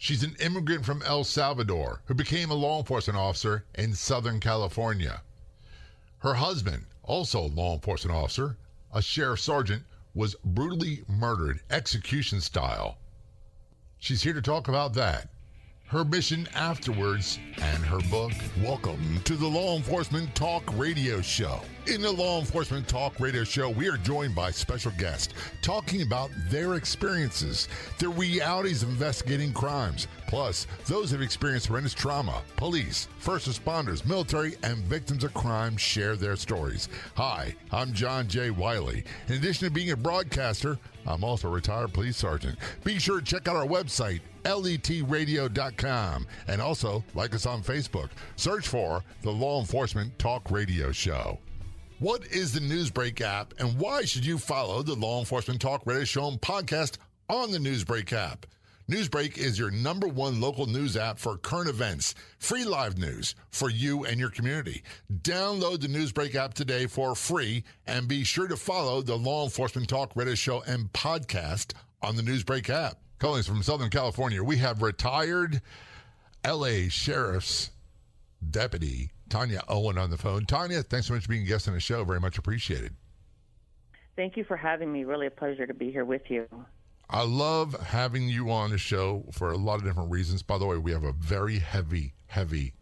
She's an immigrant from El Salvador who became a law enforcement officer in Southern California. Her husband, also a law enforcement officer, a sheriff sergeant, was brutally murdered execution style. She's here to talk about that, her mission afterwards, and her book. Welcome to the Law Enforcement Talk Radio Show. In the Law Enforcement Talk Radio Show, we are joined by special guests talking about their experiences, the realities of investigating crimes, plus those who have experienced horrendous trauma. Police, first responders, military, and victims of crime share their stories. Hi, I'm John J. Wiley. In addition to being a broadcaster, I'm also a retired police sergeant. Be sure to check out our website, letradio.com, and also like us on Facebook. Search for the Law Enforcement Talk Radio Show. What is the Newsbreak app, and why should you follow the Law Enforcement Talk Radio Show and podcast on the Newsbreak app? Newsbreak is your #1 local news app for current events, free live news for you and your community. Download the Newsbreak app today for free, and be sure to follow the Law Enforcement Talk Radio Show and podcast on the Newsbreak app. Calling us from Southern California, we have retired L.A. Sheriff's Deputy Tania Owen on the phone. Tania, thanks so much for being a guest on the show. Very much appreciated. Thank you for having me. Really a pleasure to be here with you. I love having you on the show for a lot of different reasons. By the way, we have a very heavy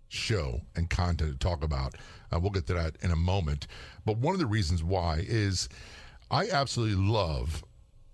show and content to talk about. We'll get to that in a moment. But one of the reasons why is I absolutely love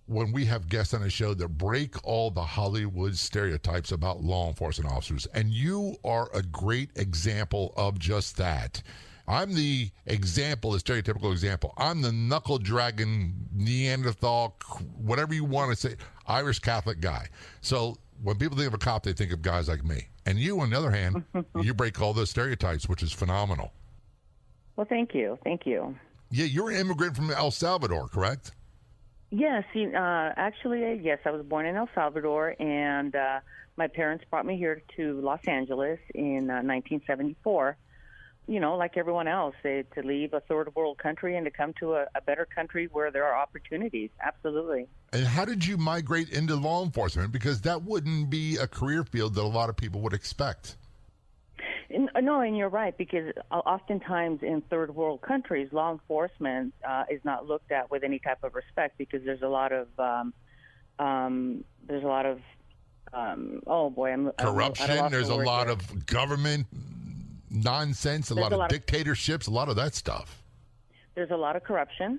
when we have guests on the show that break all the Hollywood stereotypes about law enforcement officers. And you are a great example of just that. I'm the example, the stereotypical example. I'm the knuckle dragging, Neanderthal, whatever you want to say, Irish Catholic guy. So when people think of a cop, they think of guys like me. And you, on the other hand, you break all those stereotypes, which is phenomenal. Well, thank you. Thank you. Yeah, you're an immigrant from El Salvador, correct? Yes. Actually, yes, I was born in El Salvador, and my parents brought me here to Los Angeles in 1974. You know, like everyone else, to leave a third world country and to come to a better country where there are opportunities. Absolutely. And how did you migrate into law enforcement? Because that wouldn't be a career field that a lot of people would expect. No, and you're right, because oftentimes in third world countries, law enforcement is not looked at with any type of respect, because there's a lot of corruption. There's a lot of government nonsense, a lot of dictatorships, a lot of that stuff. There's a lot of corruption,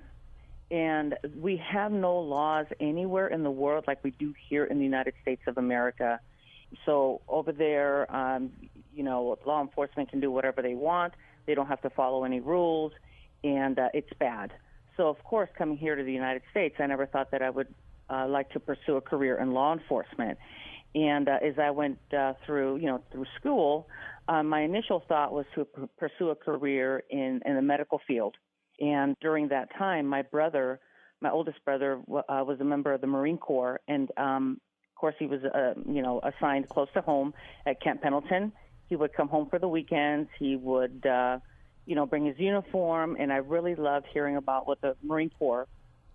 and we have no laws anywhere in the world like we do here in the United States of America. So over there, law enforcement can do whatever they want. They don't have to follow any rules, and it's bad. So, of course, coming here to the United States, I never thought that I would like to pursue a career in law enforcement. And as I went through school, my initial thought was to pursue a career in the medical field. And during that time, my oldest brother, was a member of the Marine Corps, and of course, he was, assigned close to home at Camp Pendleton. He would come home for the weekends. He would, bring his uniform, and I really loved hearing about what the Marine Corps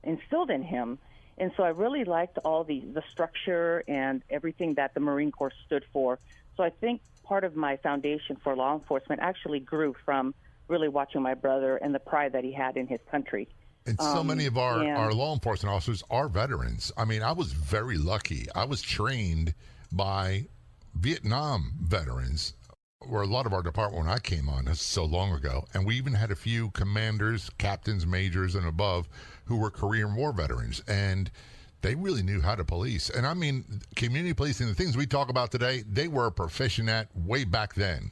instilled in him. And so I really liked all the structure and everything that the Marine Corps stood for. So I think part of my foundation for law enforcement actually grew from really watching my brother and the pride that he had in his country. And so many of our law enforcement officers are veterans. I mean, I was very lucky. I was trained by Vietnam veterans, where a lot of our department when I came on, this is so long ago, and we even had a few commanders, captains, majors, and above who were Korean War veterans, and they really knew how to police. And I mean, community policing, the things we talk about today, they were proficient at way back then.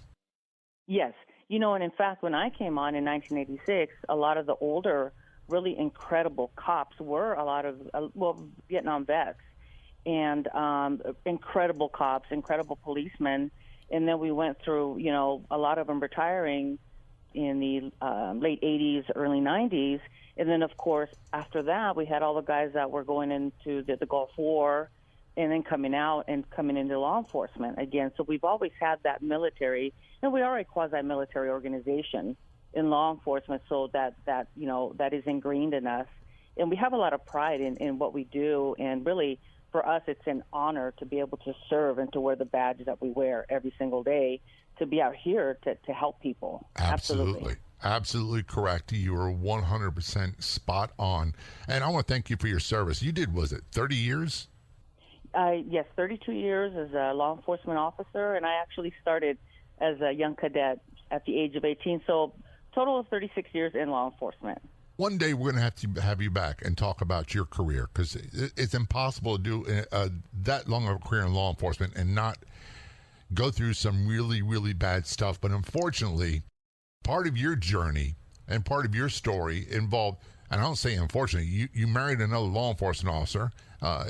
Yes. And in fact, when I came on in 1986, a lot of the older, really incredible cops were a lot of, Vietnam vets, and incredible cops, incredible policemen. And then we went through, a lot of them retiring in the late 80s, early 90s. And then, of course, after that, we had all the guys that were going into the Gulf War and then coming out and coming into law enforcement again. So we've always had that military, and we are a quasi-military organization in law enforcement, so that is ingrained in us. And we have a lot of pride in what we do, and really for us, it's an honor to be able to serve and to wear the badge that we wear every single day, to be out here to help people. Absolutely. Absolutely correct. You are 100% spot on. And I want to thank you for your service. You did, was it 30 years? Yes, 32 years as a law enforcement officer, and I actually started as a young cadet at the age of 18, so total of 36 years in law enforcement. One day we're going to have you back and talk about your career, because it's impossible to do that long of a career in law enforcement and not go through some really, really bad stuff. But unfortunately, part of your journey and part of your story involved, and I don't say unfortunately, you married another law enforcement officer.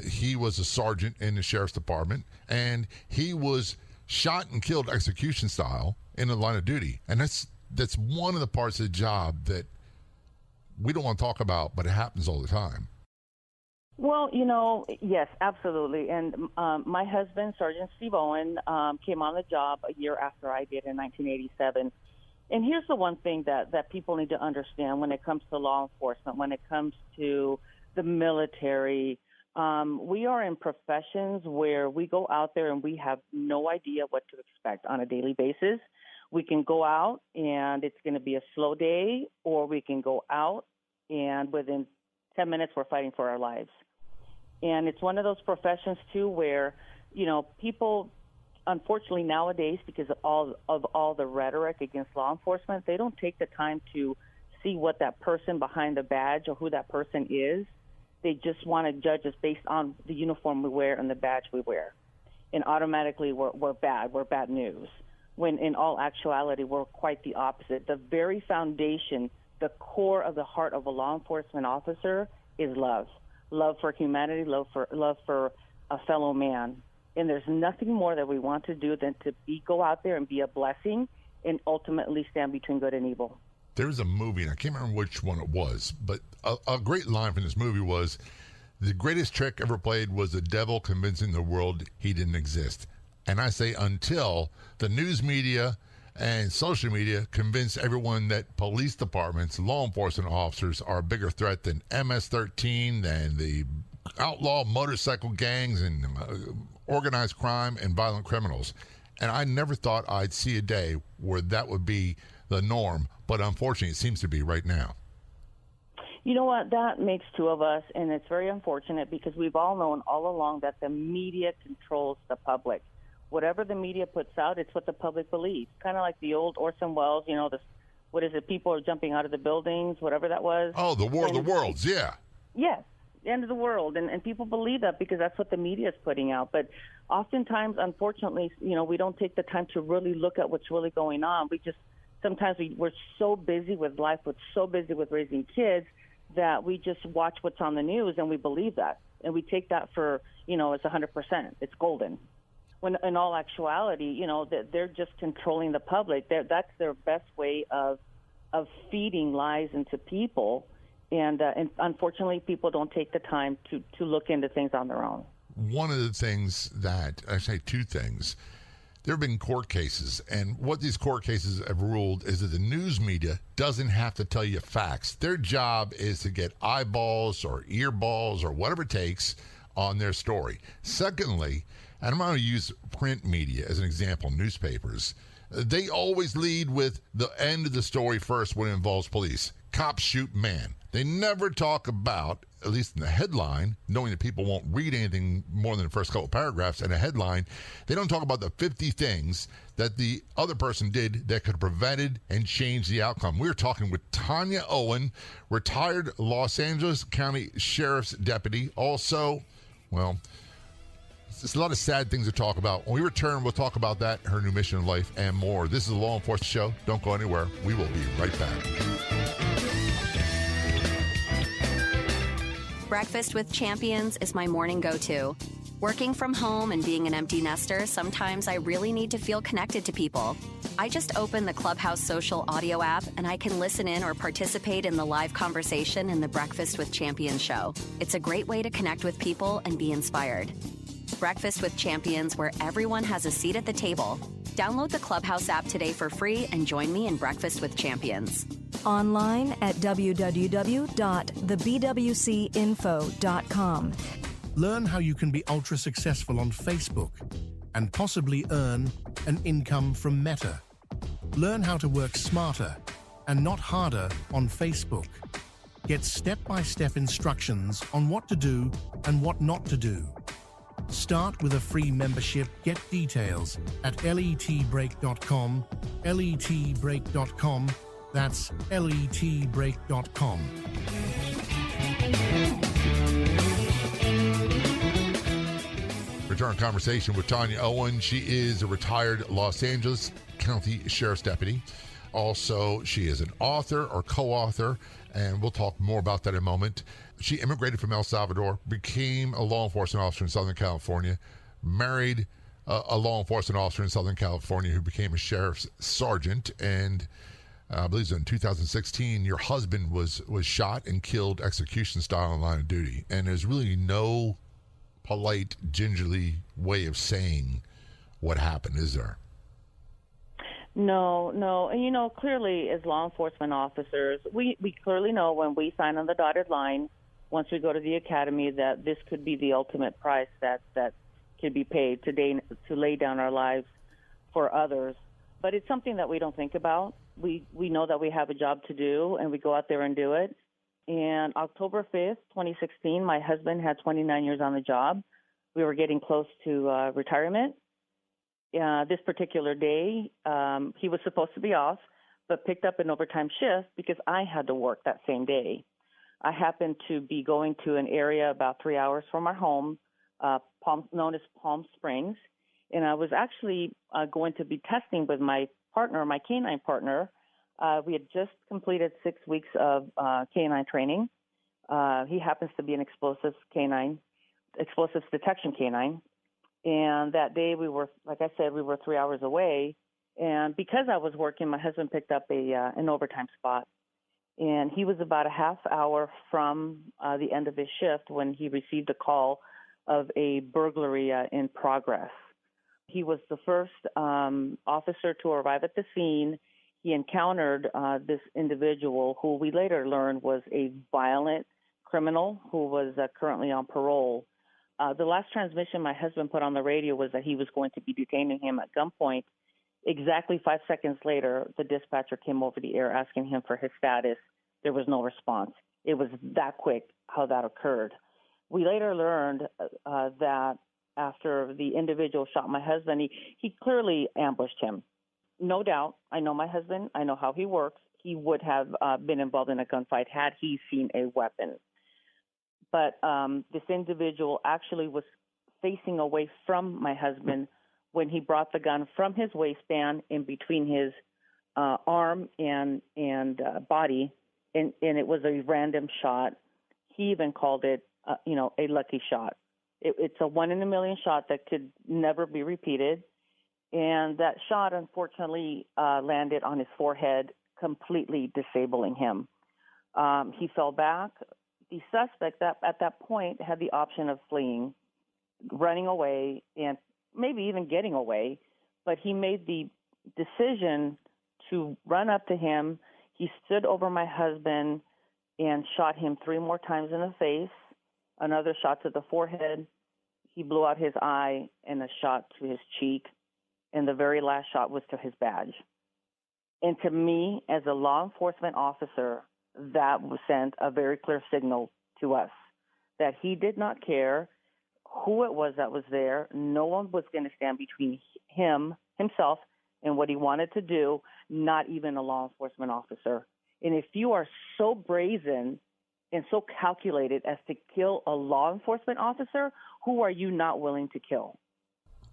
He was a sergeant in the sheriff's department, and he was shot and killed execution style in the line of duty. And that's one of the parts of the job that we don't want to talk about, but it happens all the time. Well, yes, absolutely. And my husband, Sergeant Steve Owen, came on the job a year after I did in 1987. And here's the one thing that people need to understand when it comes to law enforcement, when it comes to the military. We are in professions where we go out there and we have no idea what to expect on a daily basis. We can go out and it's going to be a slow day, or we can go out and within 10 minutes we're fighting for our lives. And it's one of those professions, too, where, people, unfortunately nowadays, because of all the rhetoric against law enforcement, they don't take the time to see what that person behind the badge or who that person is. They just want to judge us based on the uniform we wear and the badge we wear. And automatically we're bad. We're bad news. When in all actuality, we're quite the opposite. The very foundation, the core of the heart of a law enforcement officer is love. Love for humanity, love for a fellow man. And there's nothing more that we want to do than to go out there and be a blessing and ultimately stand between good and evil. There's a movie, and I can't remember which one it was, but a great line from this movie was, the greatest trick ever played was the devil convincing the world he didn't exist. And I say until the news media and social media convince everyone that police departments, law enforcement officers are a bigger threat than MS-13, than the outlaw motorcycle gangs and organized crime and violent criminals. And I never thought I'd see a day where that would be the norm, but unfortunately it seems to be right now. You know what? That makes two of us, and it's very unfortunate because we've all known all along that the media controls the public. Whatever the media puts out, it's what the public believes. Kind of like the old Orson Welles, what is it, people are jumping out of the buildings, whatever that was. Oh, the War of the Worlds, yeah. Yes, the end of the world, and people believe that because that's what the media is putting out. But oftentimes, unfortunately, we don't take the time to really look at what's really going on. Sometimes we're so busy with life, we're so busy with raising kids that we just watch what's on the news and we believe that. And we take that for, it's 100%. It's golden. When in all actuality, they're just controlling the public. That's their best way of feeding lies into people. And unfortunately, people don't take the time to look into things on their own. One of the things that, I say two things, there have been court cases, and what these court cases have ruled is that the news media doesn't have to tell you facts. Their job is to get eyeballs or earballs or whatever it takes on their story. Secondly, and I'm going to use print media as an example, newspapers, they always lead with the end of the story first when it involves police. Cops shoot man. They never talk about, at least in the headline, knowing that people won't read anything more than the first couple of paragraphs in a headline, they don't talk about the 50 things that the other person did that could have prevented and changed the outcome. We're talking with Tania Owen, retired Los Angeles County Sheriff's Deputy. Also, well, there's a lot of sad things to talk about. When we return, we'll talk about that, her new mission in life, and more. This is a Law Enforcement Show. Don't go anywhere. We will be right back. Breakfast with Champions is my morning go-to. Working from home and being an empty nester, sometimes I really need to feel connected to people. I just open the Clubhouse social audio app and I can listen in or participate in the live conversation in the Breakfast with Champions show. It's a great way to connect with people and be inspired. Breakfast with Champions, where everyone has a seat at the table. Download the Clubhouse app today for free and join me in Breakfast with Champions. Online at www.thebwcinfo.com. Learn how you can be ultra successful on Facebook and possibly earn an income from Meta. Learn how to work smarter and not harder on Facebook. Get step-by-step instructions on what to do and what not to do. Start with a free membership. Get details at letbreak.com, letbreak.com. That's letbreak.com. Return conversation with Tania Owen. She is a retired Los Angeles County Sheriff's Deputy. Also, she is an author or co-author, and we'll talk more about that in a moment. She immigrated from El Salvador, became a law enforcement officer in Southern California, married a law enforcement officer in Southern California who became a sheriff's sergeant, and I believe in 2016, your husband was shot and killed execution style in line of duty. And there's really no polite, gingerly way of saying what happened, is there? No. And, clearly as law enforcement officers, we clearly know when we sign on the dotted line, once we go to the academy, that this could be the ultimate price that could be paid to lay down our lives for others. But it's something that we don't think about. We know that we have a job to do, and we go out there and do it. And October 5th, 2016, my husband had 29 years on the job. We were getting close to retirement. This particular day, he was supposed to be off, but picked up an overtime shift because I had to work that same day. I happened to be going to an area about 3 hours from our home, known as Palm Springs, and I was actually going to be testing with my partner, my canine partner. We had just completed 6 weeks of canine training. He happens to be an explosives detection canine. And that day we were, like I said, we were 3 hours away. And because I was working, my husband picked up an overtime spot. And he was about a half hour from the end of his shift when he received a call of a burglary in progress. He was the first officer to arrive at the scene. He encountered this individual who we later learned was a violent criminal who was currently on parole. The last transmission my husband put on the radio was that he was going to be detaining him at gunpoint. Exactly 5 seconds later, the dispatcher came over the air asking him for his status. There was no response. It was that quick how that occurred. We later learned that after the individual shot my husband, he clearly ambushed him. No doubt, I know my husband. I know how he works. He would have been involved in a gunfight had he seen a weapon. But this individual actually was facing away from my husband when he brought the gun from his waistband in between his arm and body, and it was a random shot. He even called it, a lucky shot. It's a 1 in a million shot that could never be repeated. And that shot, unfortunately, landed on his forehead, completely disabling him. He fell back. The suspect at that point had the option of fleeing, running away, and maybe even getting away. But he made the decision to run up to him. He stood over my husband and shot him 3 more times in the face, another shot to the forehead. He blew out his eye and a shot to his cheek. And the very last shot was to his badge. And to me, as a law enforcement officer, that sent a very clear signal to us that he did not care who it was that was there. No one was going to stand between himself, and what he wanted to do, not even a law enforcement officer. And if you are so brazen and so calculated as to kill a law enforcement officer, who are you not willing to kill?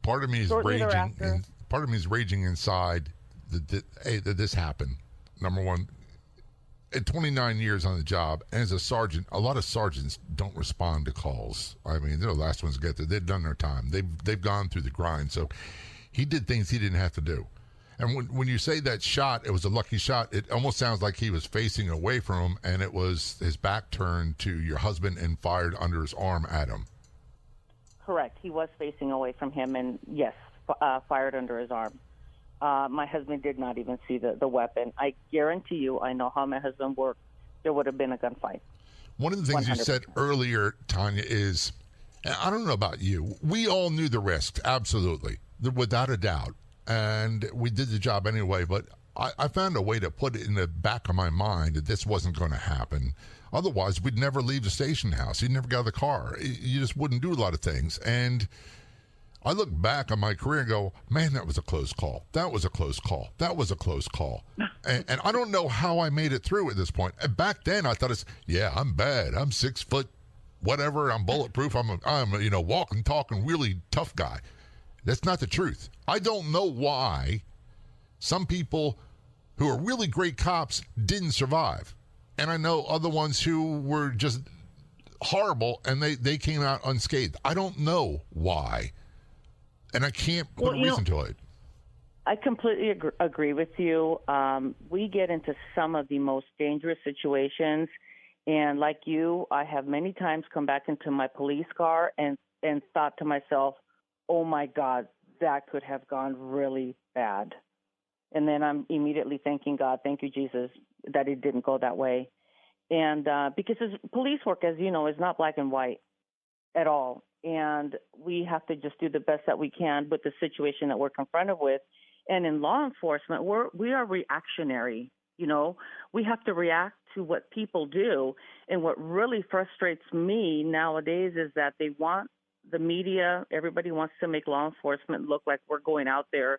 Part of me is raging. Part of me is raging inside that this happened. Number one, at 29 years on the job, and as a sergeant, a lot of sergeants don't respond to calls. I mean, they're the last ones to get there. They've done their time. They've gone through the grind. So he did things he didn't have to do. And when you say that shot, it was a lucky shot, it almost sounds like he was facing away from him, and it was his back turned to your husband and fired under his arm at him. Correct. He was facing away from him and, yes, fired under his arm. My husband did not even see the weapon. I guarantee you, I know how my husband worked, there would have been a gunfight. One of the things 100%. You said earlier, Tania, is And I don't know about you. We all knew the risks, absolutely, without a doubt. And we did the job anyway, but I found a way to put it in the back of my mind that this wasn't going to happen. Otherwise, we'd never leave the station house. You'd never get out of the car. You just wouldn't do a lot of things. And I look back on my career and go, man, that was a close call. That was a close call. That was a close call. and I don't know how I made it through at this point. And back then, I thought, I'm bad. I'm 6 foot, whatever. I'm bulletproof. I'm walking, talking, really tough guy. That's not the truth. I don't know why some people who are really great cops didn't survive. And I know other ones who were just horrible and they came out unscathed. I don't know why. And I can't put a reason to it. I completely agree with you. We get into some of the most dangerous situations. And like you, I have many times come back into my police car and thought to myself, oh, my God, that could have gone really bad. And then I'm immediately thanking God, thank you, Jesus, that it didn't go that way. And because police work, as you know, is not black and white at all. And we have to just do the best that we can with the situation that we're confronted with. And in law enforcement, we are reactionary. We have to react to what people do. And what really frustrates me nowadays is that they want the media, everybody wants to make law enforcement look like we're going out there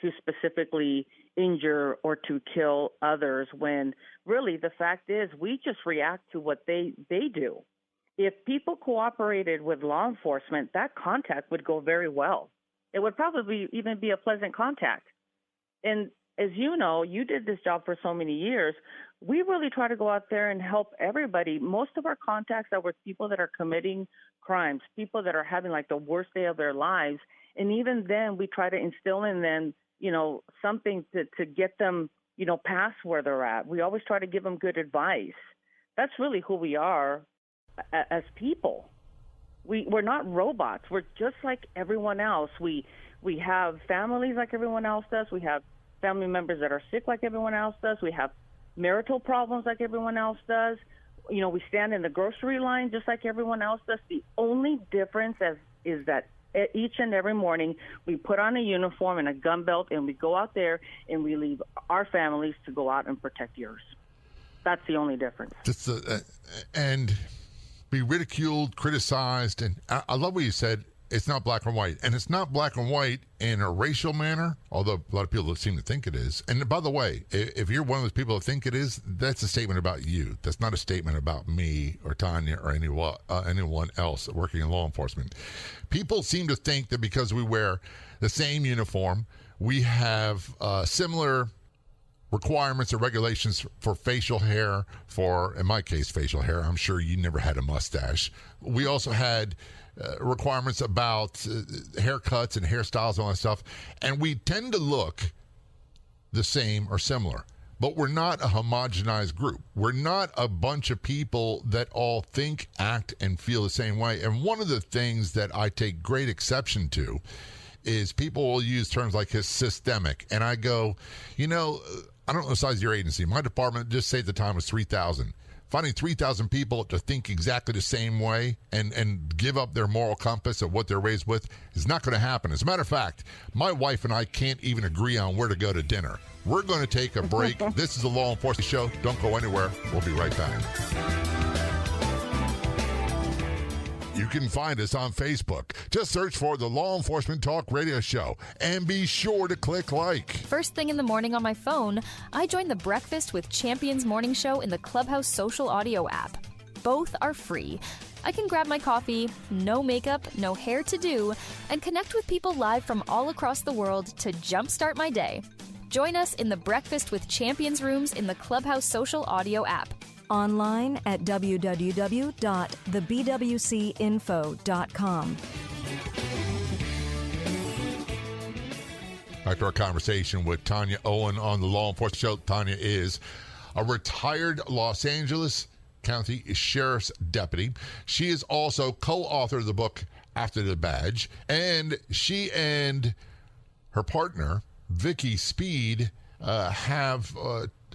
to specifically injure or to kill others, when really the fact is we just react to what they do. If people cooperated with law enforcement, that contact would go very well. It would probably even be a pleasant contact. And as you know, you did this job for so many years. We really try to go out there and help everybody. Most of our contacts are with people that are committing crimes, people that are having like the worst day of their lives. And even then we try to instill in them, something to get them, past where they're at. We always try to give them good advice. That's really who we are as people. We're not robots. We're just like everyone else. We have families like everyone else does. We have family members that are sick like everyone else does. We have marital problems like everyone else does. We stand in the grocery line just like everyone else does. The only difference is that each and every morning we put on a uniform and a gun belt and we go out there and we leave our families to go out and protect yours. That's the only difference. And be ridiculed, criticized, and I love what you said. It's not black and white. And it's not black and white in a racial manner, although a lot of people seem to think it is. And by the way, if you're one of those people that think it is, that's a statement about you. That's not a statement about me or Tanya or anyone else working in law enforcement. People seem to think that because we wear the same uniform, we have similar requirements or regulations for facial hair, in my case, facial hair. I'm sure you never had a mustache. We also had requirements about haircuts and hairstyles and all that stuff. And we tend to look the same or similar. But we're not a homogenized group. We're not a bunch of people that all think, act, and feel the same way. And one of the things that I take great exception to is people will use terms like systemic. And I go, I don't know the size of your agency. My department, just say at the time, was 3,000. Finding 3,000 people to think exactly the same way and give up their moral compass of what they're raised with is not going to happen. As a matter of fact, my wife and I can't even agree on where to go to dinner. We're going to take a break. This is the Law Enforcement Show. Don't go anywhere. We'll be right back. You can find us on Facebook. Just search for the Law Enforcement Talk Radio Show and be sure to click like. First thing in the morning on my phone, I join the Breakfast with Champions morning show in the Clubhouse social audio app. Both are free. I can grab my coffee, no makeup, no hair to do, and connect with people live from all across the world to jumpstart my day. Join us in the Breakfast with Champions rooms in the Clubhouse social audio app. Online at www.thebwcinfo.com. Back to our conversation with Tania Owen on the Law Enforcement Show. Tania is a retired Los Angeles County Sheriff's Deputy. She is also co-author of the book After the Badge, and she and her partner, Vicky Speed, have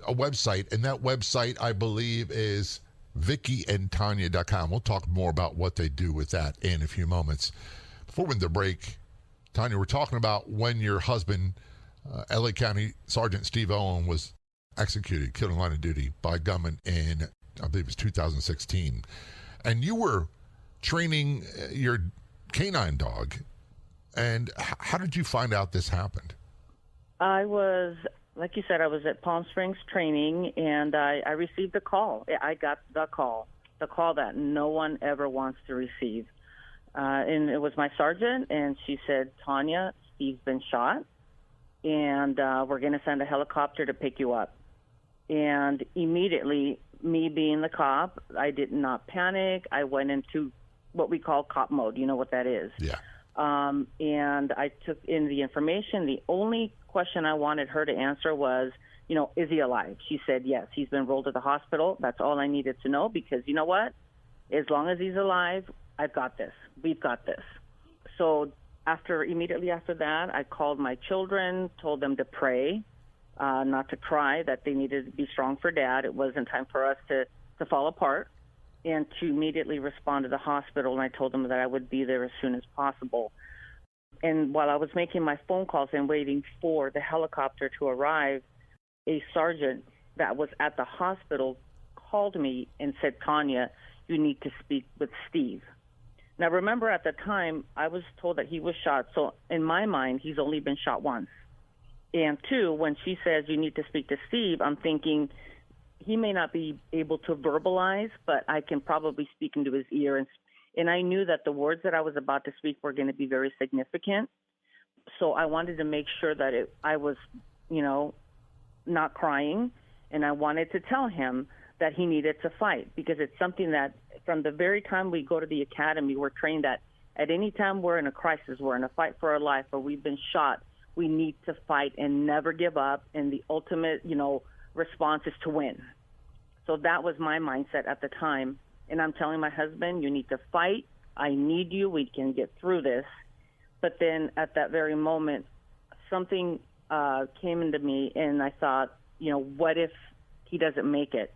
a website, and that website, I believe, is VickyandTania.com. We'll talk more about what they do with that in a few moments. Before we went to break, Tania, we're talking about when your husband, LA County Sergeant Steve Owen, was executed, killed in line of duty by gunmen in, I believe it was 2016. And you were training your canine dog. And how did you find out this happened? I was, like you said, I was at Palm Springs training, and I received a call. I got the call that no one ever wants to receive. And it was my sergeant, and she said, Tania, Steve's been shot, and we're going to send a helicopter to pick you up. And immediately, me being the cop, I did not panic. I went into what we call cop mode. You know what that is? Yeah. And I took in the information. The only question I wanted her to answer was, is he alive? She said, yes, he's been rolled to the hospital. That's all I needed to know, because you know what? As long as he's alive, I've got this. We've got this. So immediately after that, I called my children, told them to pray, not to cry, that they needed to be strong for Dad. It wasn't time for us to fall apart, and to immediately respond to the hospital. And I told them that I would be there as soon as possible. And while I was making my phone calls and waiting for the helicopter to arrive, a sergeant that was at the hospital called me and said, Tania, you need to speak with Steve. Now, remember, at the time, I was told that he was shot. So in my mind, he's only been shot once. And two, when she says you need to speak to Steve, I'm thinking he may not be able to verbalize, but I can probably speak into his ear. And I knew that the words that I was about to speak were going to be very significant. So I wanted to make sure that I was, not crying. And I wanted to tell him that he needed to fight, because it's something that from the very time we go to the academy, we're trained that at any time we're in a crisis, we're in a fight for our life, or we've been shot, we need to fight and never give up. And the ultimate, response is to win. So that was my mindset at the time. And I'm telling my husband, you need to fight. I need you. We can get through this. But then at that very moment, something came into me, and I thought, what if he doesn't make it?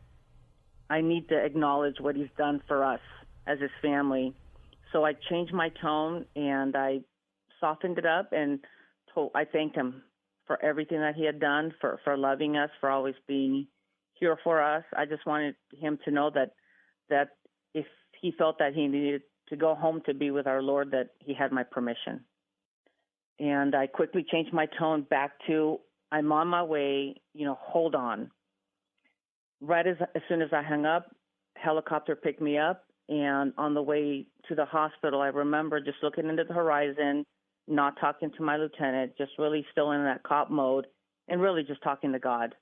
I need to acknowledge what he's done for us as his family. So I changed my tone, and I softened it up, and I thanked him for everything that he had done, for loving us, for always being here for us. I just wanted him to know that if he felt that he needed to go home to be with our Lord, that he had my permission. And I quickly changed my tone back to, I'm on my way, hold on. Right as soon as I hung up, helicopter picked me up, and on the way to the hospital, I remember just looking into the horizon, not talking to my lieutenant, just really still in that cop mode, and really just talking to God.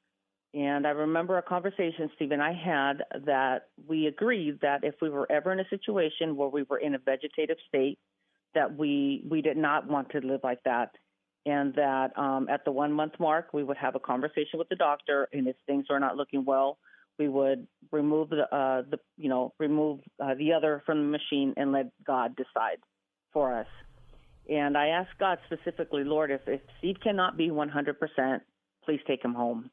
And I remember a conversation Steve and I had, that we agreed that if we were ever in a situation where we were in a vegetative state, that we did not want to live like that. And that at the 1 month mark, we would have a conversation with the doctor, and if things were not looking well, we would remove the other from the machine and let God decide for us. And I asked God specifically, Lord, if Steve cannot be 100%, please take him home.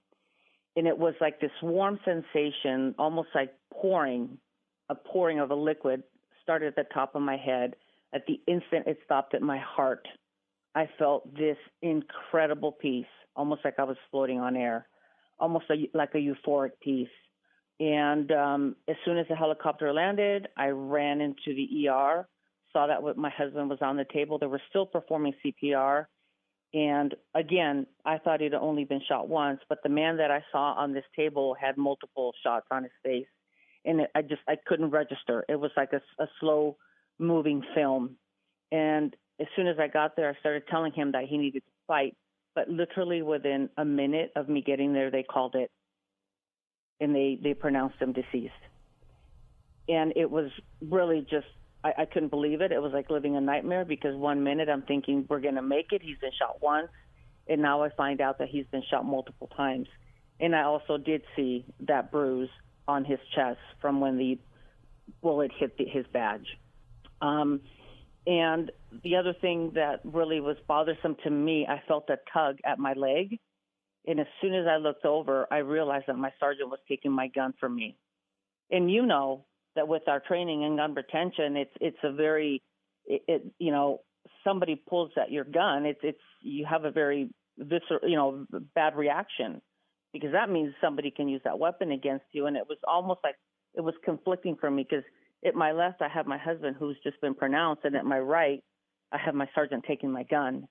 And it was like this warm sensation, almost like pouring of a liquid, started at the top of my head. At the instant it stopped at my heart, I felt this incredible peace, almost like I was floating on air, almost like a euphoric peace. And as soon as the helicopter landed, I ran into the ER, saw that my husband was on the table. They were still performing CPR. And again, I thought he'd only been shot once, but the man that I saw on this table had multiple shots on his face. And I couldn't register. It was like a slow moving film. And as soon as I got there, I started telling him that he needed to fight. But literally within a minute of me getting there, they called it, and they pronounced him deceased. And it was really just, I couldn't believe it. It was like living a nightmare, because 1 minute I'm thinking we're going to make it. He's been shot once. And now I find out that he's been shot multiple times. And I also did see that bruise on his chest from when the bullet hit his badge. And the other thing that really was bothersome to me, I felt a tug at my leg. And as soon as I looked over, I realized that my sergeant was taking my gun from me. And you know that with our training in gun retention, it's a very, somebody pulls at your gun, you have a very visceral, bad reaction, because that means somebody can use that weapon against you. And it was almost like it was conflicting for me, because at my left, I have my husband who's just been pronounced, and at my right, I have my sergeant taking my gun.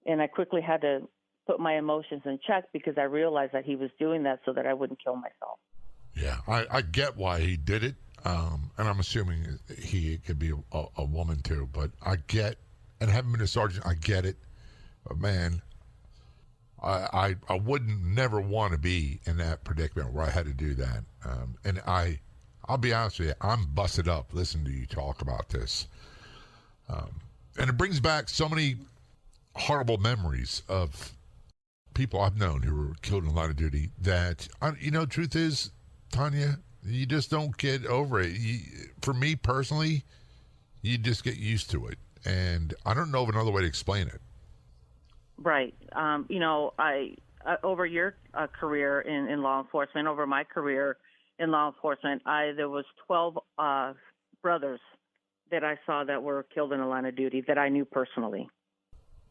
And I quickly had to put my emotions in check, because I realized that he was doing that so that I wouldn't kill myself. Yeah, I get why he did it, and I'm assuming he could be a woman too, but I get, and having been a sergeant, I get it. But man, I wouldn't never want to be in that predicament where I had to do that. And I'll be honest with you, I'm busted up listening to you talk about this. And it brings back so many horrible memories of people I've known who were killed in the line of duty that, truth is, Tanya, you just don't get over it. For me personally, you just get used to it. And I don't know of another way to explain it. Right. I over your career in law enforcement, over my career in law enforcement, there was 12 brothers that I saw that were killed in the line of duty that I knew personally.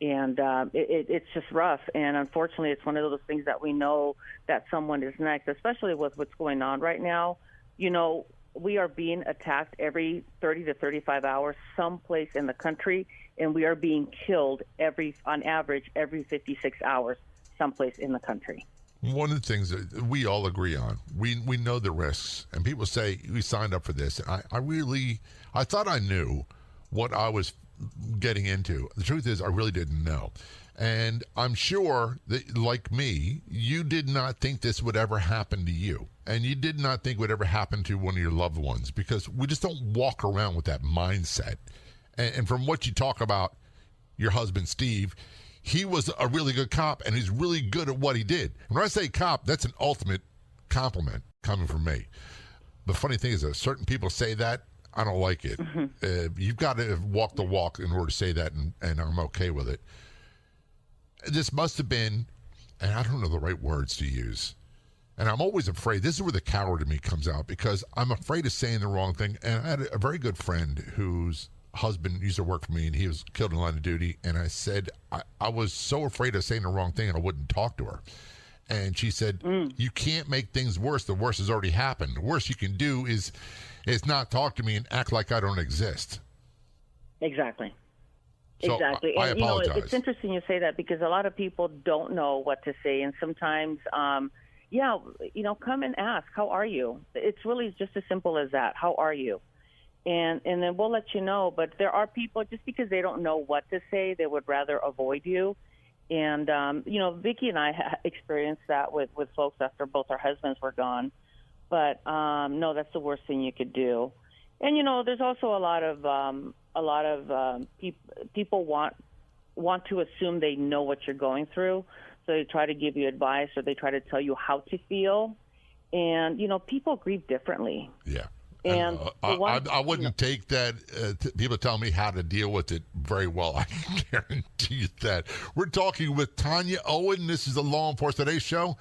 And it's just rough. And unfortunately, it's one of those things that we know that someone is next, especially with what's going on right now. We are being attacked every 30 to 35 hours someplace in the country, and we are being killed on average every 56 hours someplace in the country. One of the things that we all agree on, we know the risks, and people say we signed up for this. I thought I knew what I was getting into. The truth is, I really didn't know. And I'm sure that, like me, you did not think this would ever happen to you. And you did not think it would ever happen to one of your loved ones, because we just don't walk around with that mindset. And from what you talk about, your husband, Steve, he was a really good cop, and he's really good at what he did. And when I say cop, that's an ultimate compliment coming from me. The funny thing is that certain people say that, I don't like it. Mm-hmm. You've got to walk the walk in order to say that, and I'm okay with it. This must have been, and I don't know the right words to use, and I'm always afraid. This is where the coward in me comes out, because I'm afraid of saying the wrong thing. And I had a very good friend whose husband used to work for me, and he was killed in the line of duty. And I said, I was so afraid of saying the wrong thing, I wouldn't talk to her. And she said, you can't make things worse. The worst has already happened. The worst you can do is not talk to me and act like I don't exist. Exactly. So exactly. I And, apologize. It's interesting you say that, because a lot of people don't know what to say. And sometimes, come and ask, how are you? It's really just as simple as that. How are you? And then we'll let you know. But there are people, just because they don't know what to say, they would rather avoid you. And, Vicki and I experienced that with folks after both our husbands were gone. But, no, that's the worst thing you could do. And, there's also a lot of people want to assume they know what you're going through. So they try to give you advice, or they try to tell you how to feel. And, people grieve differently. Yeah. And I wouldn't take that. People tell me how to deal with it very well. I can guarantee you that. We're talking with Tania Owen. This is the Law Enforcement Today show.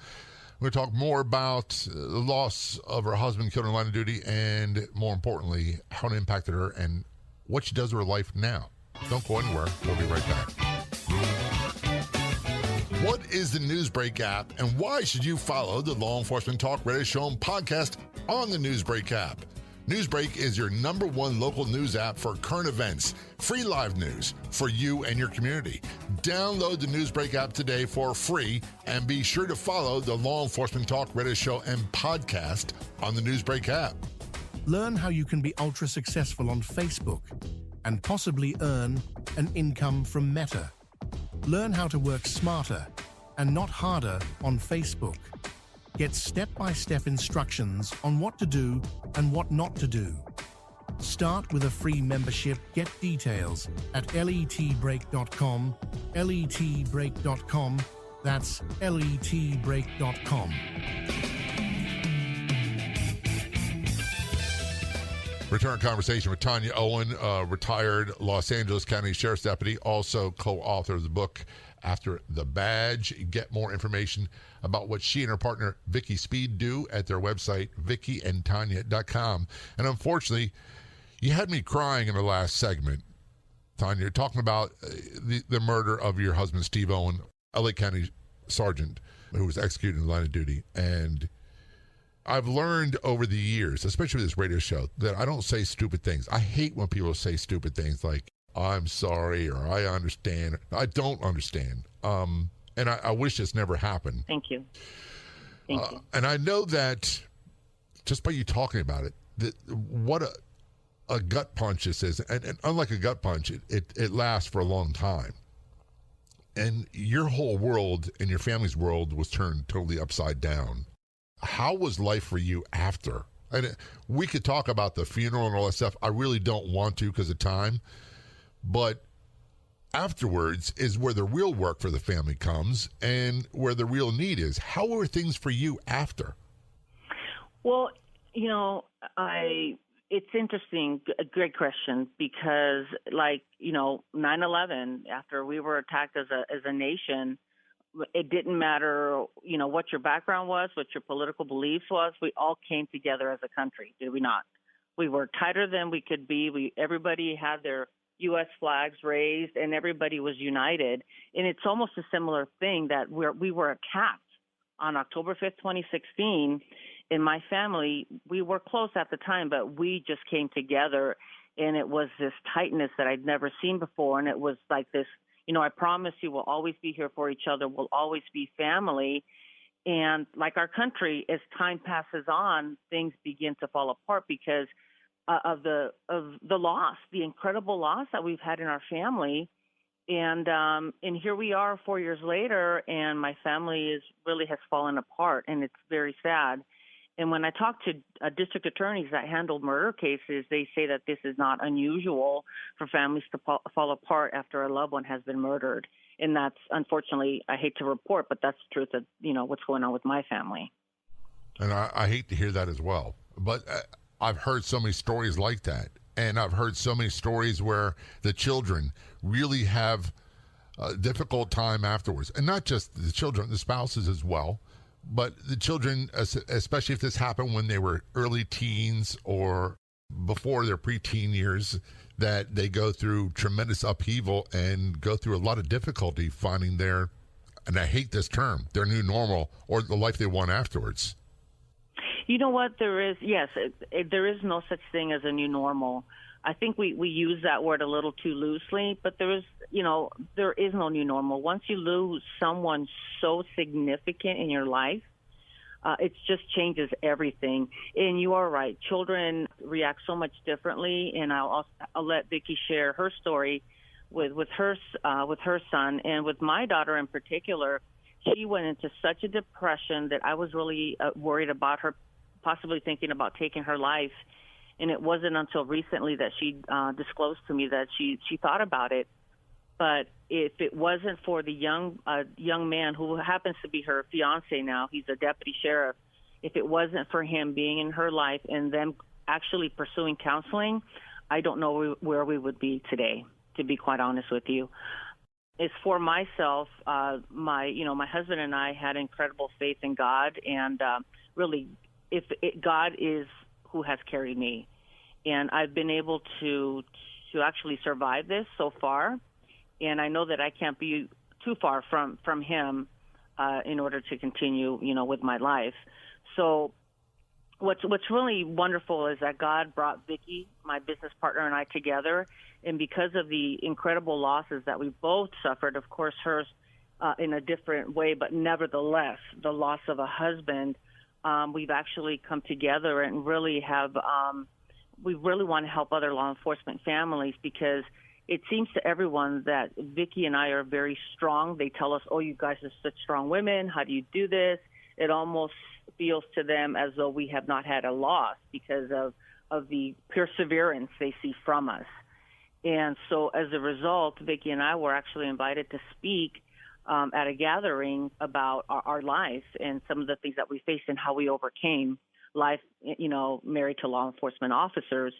We're going to talk more about the loss of her husband killed in the line of duty, and more importantly, how it impacted her and what she does with her life now. Don't go anywhere. We'll be right back. What is the Newsbreak app, and why should you follow the Law Enforcement Talk Radio Show and podcast on the Newsbreak app? Newsbreak is your #1 local news app for current events, free live news for you and your community. Download the Newsbreak app today for free, and be sure to follow the Law Enforcement Talk Radio Show and podcast on the Newsbreak app. Learn how you can be ultra successful on Facebook and possibly earn an income from Meta. Learn how to work smarter and not harder on Facebook. Get step-by-step instructions on what to do and what not to do. Start with a free membership. Get details at letbreak.com, letbreak.com. That's letbreak.com. Return conversation with Tania Owen, retired Los Angeles County Sheriff's Deputy, also co-author of the book After the Badge. Get more information about what she and her partner Vicky Speed do at their website, vickyandtanya.com. And unfortunately, you had me crying in the last segment, Tanya. You're talking about the murder of your husband, Steve Owen, LA County Sergeant, who was executed in the line of duty. And I've learned over the years, especially with this radio show, that I don't say stupid things. I hate when people say stupid things like, I'm sorry, or I understand. I don't understand. And I wish this never happened. Thank you. Thank you. And I know that just by you talking about it, that what a gut punch this is. And unlike a gut punch, it lasts for a long time. And your whole world and your family's world was turned totally upside down. How was life for you after? And we could talk about the funeral and all that stuff. I really don't want to because of time. But afterwards is where the real work for the family comes and where the real need is. How were things for you after? Well, it's interesting, a great question, because 9/11, after we were attacked as a nation, it didn't matter, what your background was, what your political beliefs was. We all came together as a country, did we not? We were tighter than we could be. Everybody had their U.S. flags raised, and everybody was united. And it's almost a similar thing that we were attacked on October 5th, 2016. In my family, we were close at the time, but we just came together, and it was this tightness that I'd never seen before. And it was like this, I promise you we'll always be here for each other. We'll always be family. And like our country, as time passes on, things begin to fall apart because of the loss, the incredible loss that we've had in our family. And here we are 4 years later, and my family really has fallen apart, and it's very sad. And when I talk to district attorneys that handle murder cases, they say that this is not unusual for families to fall apart after a loved one has been murdered. And that's, unfortunately, I hate to report, but that's the truth of, what's going on with my family. And I hate to hear that as well. But I've heard so many stories like that. And I've heard so many stories where the children really have a difficult time afterwards. And not just the children, the spouses as well. But the children, especially if this happened when they were early teens or before their preteen years, that they go through tremendous upheaval and go through a lot of difficulty finding and I hate this term, their new normal or the life they want afterwards. You know what? There is no such thing as a new normal. I think we use that word a little too loosely, but there is no new normal. Once you lose someone so significant in your life, it just changes everything. And you are right. Children react so much differently. And I'll let Vicky share her story with her son, and with my daughter in particular. She went into such a depression that I was really worried about her possibly thinking about taking her life. And it wasn't until recently that she disclosed to me that she thought about it. But if it wasn't for the young man who happens to be her fiance now, he's a deputy sheriff. If it wasn't for him being in her life and them actually pursuing counseling, I don't know where we would be today, to be quite honest with you. It's for myself. My husband and I had incredible faith in God, and really, God is who has carried me. And I've been able to actually survive this so far. And I know that I can't be too far from him in order to continue, with my life. So what's really wonderful is that God brought Vicky, my business partner, and I together. And because of the incredible losses that we both suffered, of course, hers in a different way, but nevertheless, the loss of a husband, we've actually come together and really we really want to help other law enforcement families, because it seems to everyone that Vicky and I are very strong. They tell us, oh, you guys are such strong women. How do you do this? It almost feels to them as though we have not had a loss because of the perseverance they see from us. And so as a result, Vicky and I were actually invited to speak at a gathering about our life and some of the things that we faced and how we overcame life, married to law enforcement officers.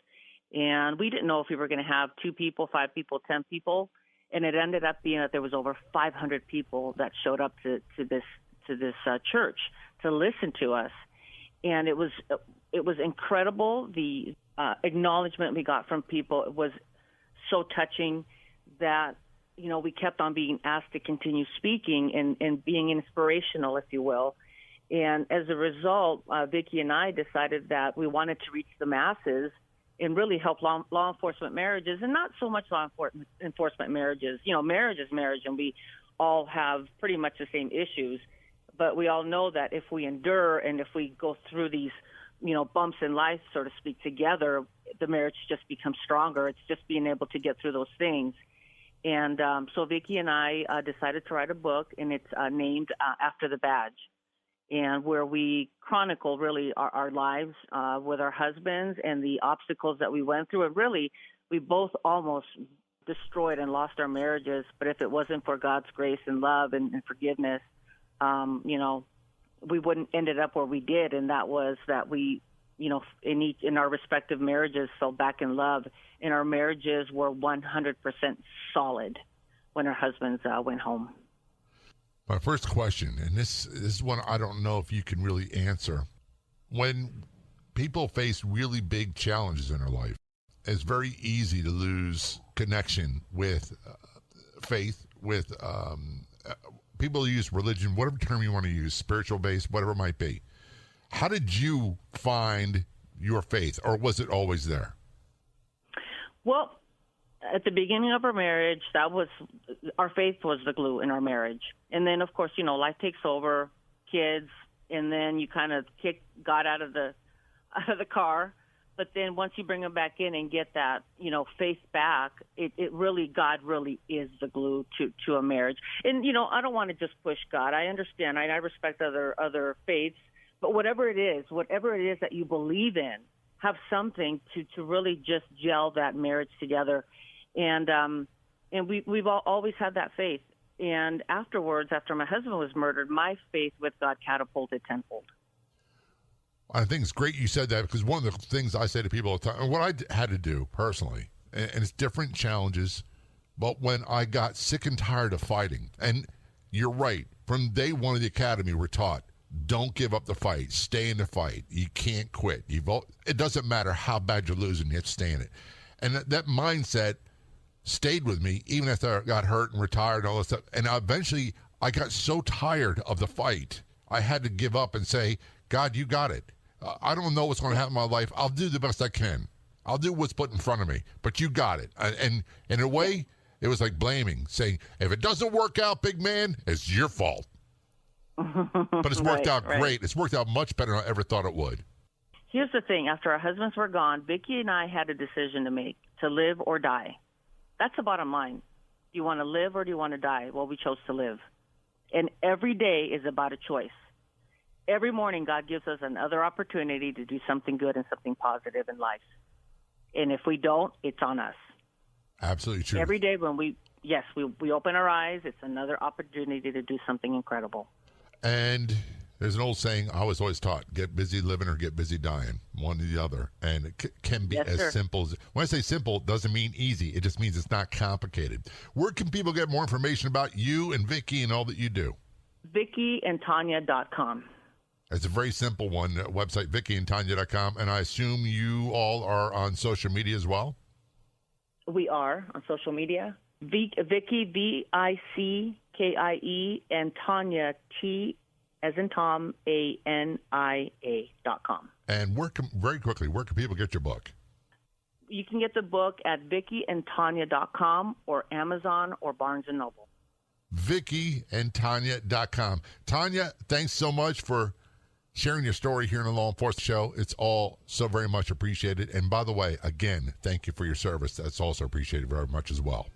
And we didn't know if we were going to have 2 people, 5 people, 10 people. And it ended up being that there was over 500 people that showed up to this church to listen to us. And it was incredible. The acknowledgement we got from people was so touching that, we kept on being asked to continue speaking and being inspirational, if you will. And as a result, Vicki and I decided that we wanted to reach the masses and really help law enforcement marriages, and not so much law enforcement marriages. Marriage is marriage, and we all have pretty much the same issues. But we all know that if we endure and if we go through these, bumps in life, so to speak, together, the marriage just becomes stronger. It's just being able to get through those things. And so Vicki and I decided to write a book, and it's named After the Badge, and where we chronicle really our lives with our husbands and the obstacles that we went through. And really, we both almost destroyed and lost our marriages. But if it wasn't for God's grace and love and forgiveness, we wouldn't ended up where we did. And that was that we, in our respective marriages fell back in love, and our marriages were 100% solid when our husbands went home. My first question, and this is one I don't know if you can really answer. When people face really big challenges in their life, it's very easy to lose connection with faith, with people use religion, whatever term you want to use, spiritual base, whatever it might be. How did you find your faith, or was it always there? Well, at the beginning of our marriage, our faith was the glue in our marriage. And then, of course, life takes over, kids, and then you kind of kick God out of the car. But then once you bring him back in and get that, faith back, God really is the glue to a marriage. And, I don't want to just push God. I understand. I respect other faiths. But whatever it is that you believe in, have something to really just gel that marriage together. And we've always had that faith. And afterwards, after my husband was murdered, my faith with God catapulted tenfold. I think it's great you said that, because one of the things I say to people all the time, and what I had to do personally, and it's different challenges, but when I got sick and tired of fighting, and you're right, from day one of the academy we're taught, don't give up the fight, stay in the fight. You can't quit. It doesn't matter how bad you're losing, you have to stay in it. And that mindset stayed with me even after I got hurt and retired and all this stuff. And eventually I got so tired of the fight, I had to give up and say, God, you got it. I don't know what's going to happen in my life. I'll do the best I can. I'll do what's put in front of me, but you got it. And in a way, it was like blaming, saying, if it doesn't work out, big man, it's your fault. But it's worked out great. It's worked out much better than I ever thought it would. Here's the thing. After our husbands were gone, Vicki and I had a decision to make, to live or die. That's the bottom line. Do you want to live or do you want to die? Well, we chose to live. And every day is about a choice. Every morning, God gives us another opportunity to do something good and something positive in life. And if we don't, it's on us. Absolutely true. Every day when we open our eyes, it's another opportunity to do something incredible. And there's an old saying I was always taught, get busy living or get busy dying, one or the other. And it can be simple as, when I say simple, it doesn't mean easy. It just means it's not complicated. Where can people get more information about you and Vicki and all that you do? VickiandTania.com. It's a very simple one, website, VickiandTania.com. And I assume you all are on social media as well? We are on social media. Vicki, VICKIE, and Tania, T as in Tom, ANIA.com. And very quickly, where can people get your book? You can get the book at VickiandTania.com or Amazon or Barnes & Noble. VickiandTania.com. Tania, thanks so much for sharing your story here in the Law Enforcement Show. It's all so very much appreciated. And by the way, again, thank you for your service. That's also appreciated very much as well.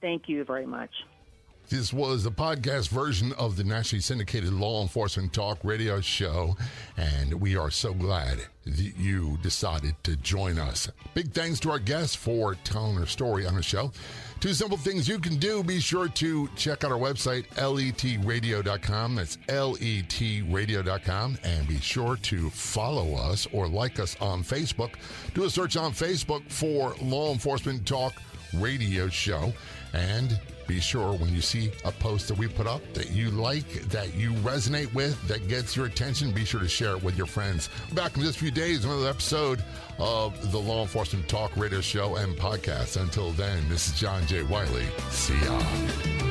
Thank you very much. This was the podcast version of the nationally syndicated Law Enforcement Talk radio show, and we are so glad that you decided to join us. Big thanks to our guests for telling their story on the show. 2 simple things you can do. Be sure to check out our website, letradio.com. That's letradio.com. And be sure to follow us or like us on Facebook. Do a search on Facebook for Law Enforcement Talk radio show. And be sure when you see a post that we put up that you like, that you resonate with, that gets your attention, be sure to share it with your friends. Back in just a few days, another episode of the Law Enforcement Talk radio show and podcast. Until then, this is John J. Wiley. See ya.